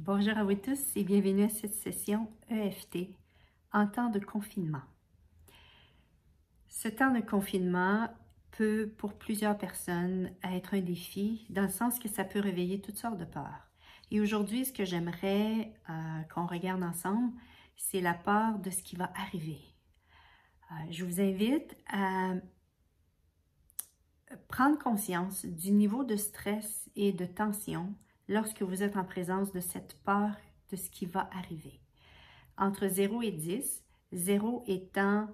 Bonjour à vous tous et bienvenue à cette session EFT en temps de confinement. Ce temps de confinement peut, pour plusieurs personnes, être un défi dans le sens que ça peut réveiller toutes sortes de peurs. Et aujourd'hui, ce que j'aimerais qu'on regarde ensemble, c'est la peur de ce qui va arriver. Je vous invite à prendre conscience du niveau de stress et de tension lorsque vous êtes en présence de cette peur de ce qui va arriver. Entre 0 et 10, 0 étant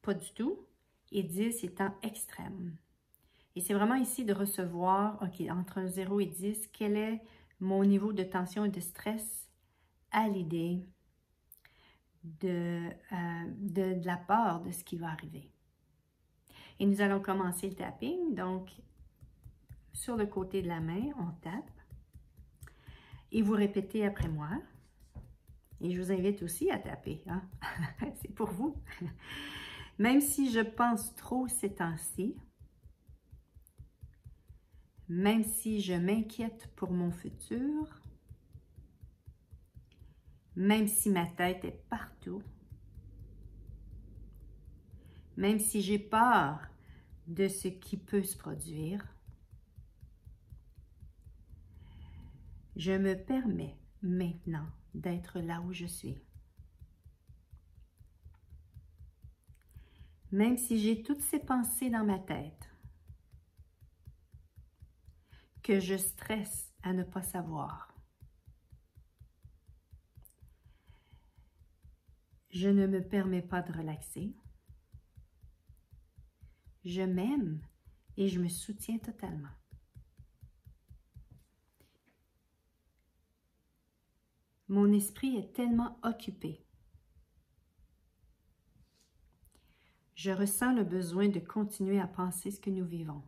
pas du tout et 10 étant extrême. Et c'est vraiment ici de recevoir, OK, entre 0 et 10, quel est mon niveau de tension et de stress à l'idée de la peur de ce qui va arriver. Et nous allons commencer le tapping. Donc, sur le côté de la main, on tape. Et vous répétez après moi. Et je vous invite aussi à taper. Hein? C'est pour vous. Même si je pense trop ces temps-ci, même si je m'inquiète pour mon futur, même si ma tête est partout, même si j'ai peur de ce qui peut se produire, je me permets maintenant d'être là où je suis. Même si j'ai toutes ces pensées dans ma tête, que je stresse à ne pas savoir, je ne me permets pas de relaxer. Je m'aime et je me soutiens totalement. Mon esprit est tellement occupé. Je ressens le besoin de continuer à penser ce que nous vivons.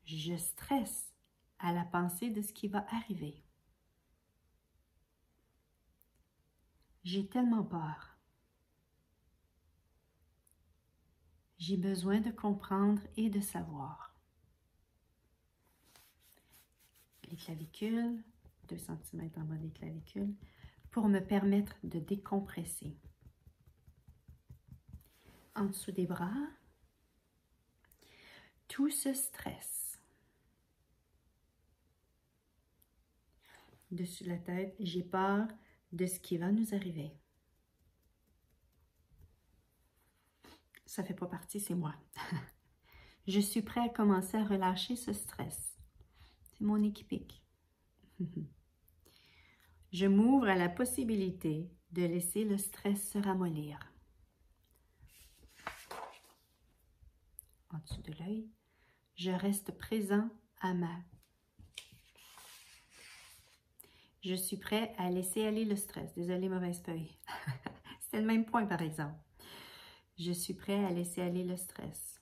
Je stresse à la pensée de ce qui va arriver. J'ai tellement peur. J'ai besoin de comprendre et de savoir. Les clavicules, 2 cm en bas des clavicules, pour me permettre de décompresser. En dessous des bras, tout ce stress. Dessus la tête, j'ai peur de ce qui va nous arriver. Ça ne fait pas partie, c'est moi. Je suis prêt à commencer à relâcher ce stress. C'est mon équipique. Je m'ouvre à la possibilité de laisser le stress se ramollir. En dessous de l'œil, je reste présent à ma... Je suis prêt à laisser aller le stress. Désolée, mauvaise feuille. C'était le même point, par exemple. Je suis prêt à laisser aller le stress.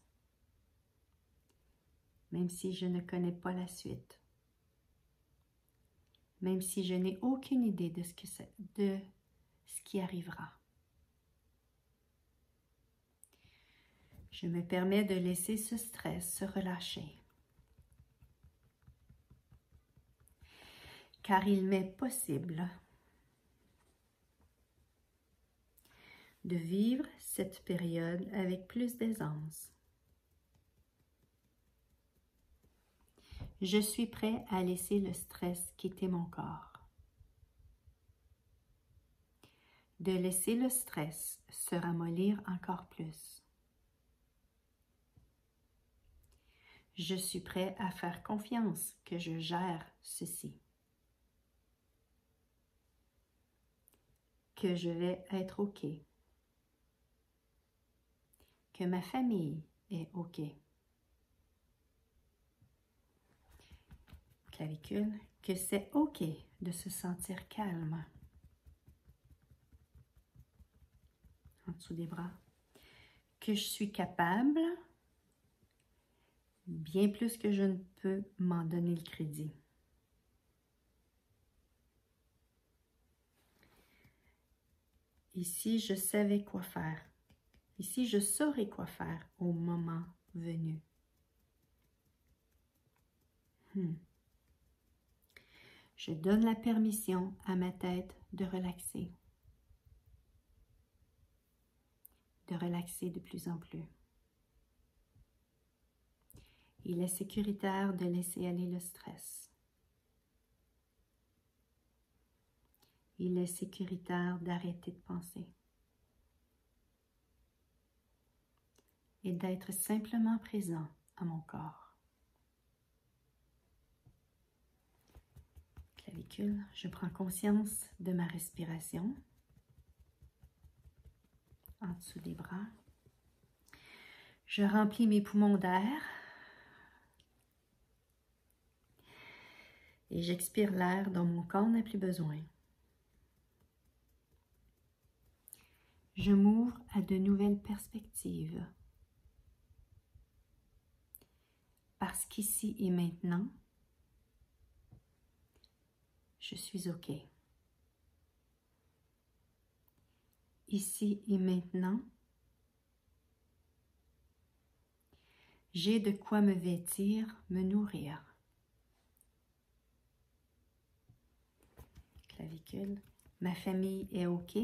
Même si je ne connais pas la suite. Même si je n'ai aucune idée de ce qui arrivera. Je me permets de laisser ce stress se relâcher. Car il m'est possible de vivre cette période avec plus d'aisance. Je suis prêt à laisser le stress quitter mon corps. De laisser le stress se ramollir encore plus. Je suis prêt à faire confiance que je gère ceci. Que je vais être OK. Que ma famille est OK. Clavicule, que c'est OK de se sentir calme. En dessous des bras. Que je suis capable, bien plus que je ne peux m'en donner le crédit. Ici, je savais quoi faire. Ici, je saurais quoi faire au moment venu. Je donne la permission à ma tête de relaxer de plus en plus. Il est sécuritaire de laisser aller le stress. Il est sécuritaire d'arrêter de penser et d'être simplement présent à mon corps. Clavicule, je prends conscience de ma respiration en dessous des bras. Je remplis mes poumons d'air et j'expire l'air dont mon corps n'a plus besoin. Je m'ouvre à de nouvelles perspectives. Parce qu'ici et maintenant, je suis OK. Ici et maintenant, j'ai de quoi me vêtir, me nourrir. Clavicule, ma famille est OK.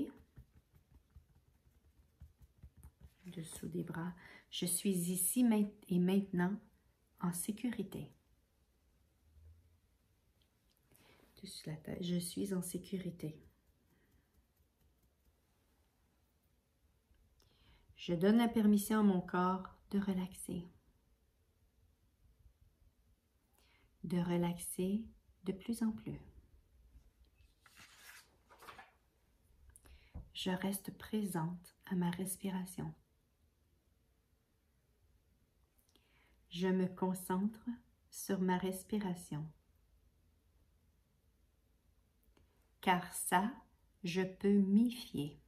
Dessous des bras, je suis ici et maintenant en sécurité. Dessus la tête, je suis en sécurité. Je donne la permission à mon corps de relaxer. De relaxer de plus en plus. Je reste présente à ma respiration. Je me concentre sur ma respiration. Car ça, je peux m'y fier.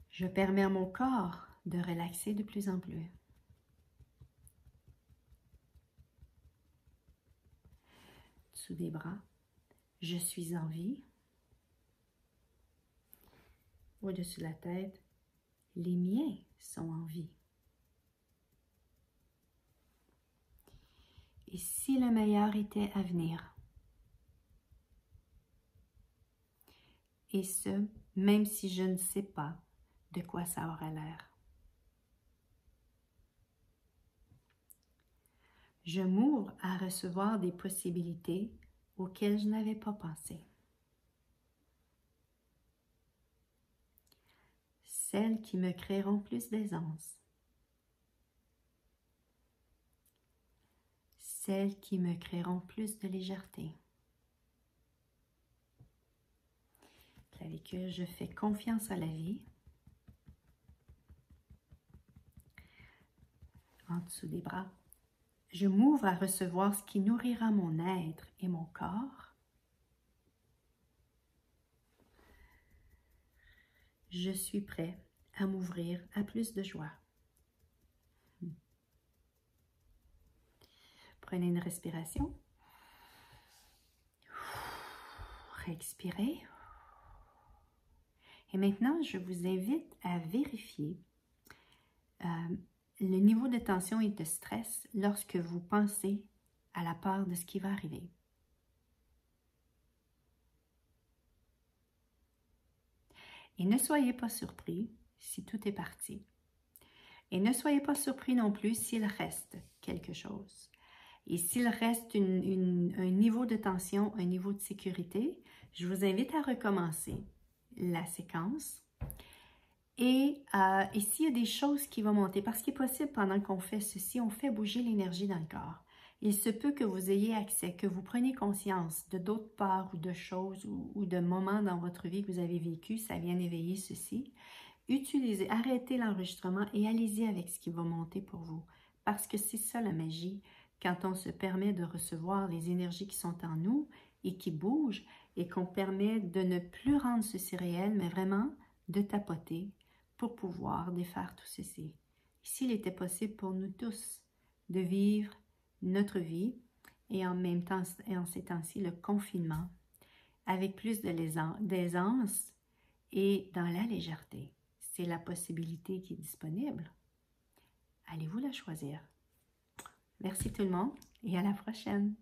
Je permets à mon corps de relaxer de plus en plus. Dessous des bras, je suis en vie. Au-dessus de la tête, les miens sont en vie. Et si le meilleur était à venir? Et ce, même si je ne sais pas de quoi ça aura l'air. Je m'ouvre à recevoir des possibilités auxquelles je n'avais pas pensé. Celles qui me créeront plus d'aisance. Celles qui me créeront plus de légèreté. Clavicule, je fais confiance à la vie. En dessous des bras, je m'ouvre à recevoir ce qui nourrira mon être et mon corps. Je suis prêt à m'ouvrir à plus de joie. Prenez une respiration. Expirez. Et maintenant, je vous invite à vérifier le niveau de tension et de stress lorsque vous pensez à la peur de ce qui va arriver. Et ne soyez pas surpris si tout est parti. Et ne soyez pas surpris non plus s'il reste quelque chose. Et s'il reste un niveau de tension, un niveau de sécurité, je vous invite à recommencer la séquence. Et s'il y a des choses qui vont monter, parce qu'il est possible pendant qu'on fait ceci, on fait bouger l'énergie dans le corps. Il se peut que vous ayez accès, que vous preniez conscience de d'autres parts ou de choses ou de moments dans votre vie que vous avez vécu, ça vient éveiller ceci. Utilisez, arrêtez l'enregistrement et allez-y avec ce qui va monter pour vous. Parce que c'est ça la magie, quand on se permet de recevoir les énergies qui sont en nous et qui bougent et qu'on permet de ne plus rendre ceci réel, mais vraiment de tapoter pour pouvoir défaire tout ceci. S'il était possible pour nous tous de vivre notre vie et en même temps, et en ces temps-ci, le confinement avec plus d'aisance et dans la légèreté. C'est la possibilité qui est disponible. Allez-vous la choisir? Merci tout le monde et à la prochaine.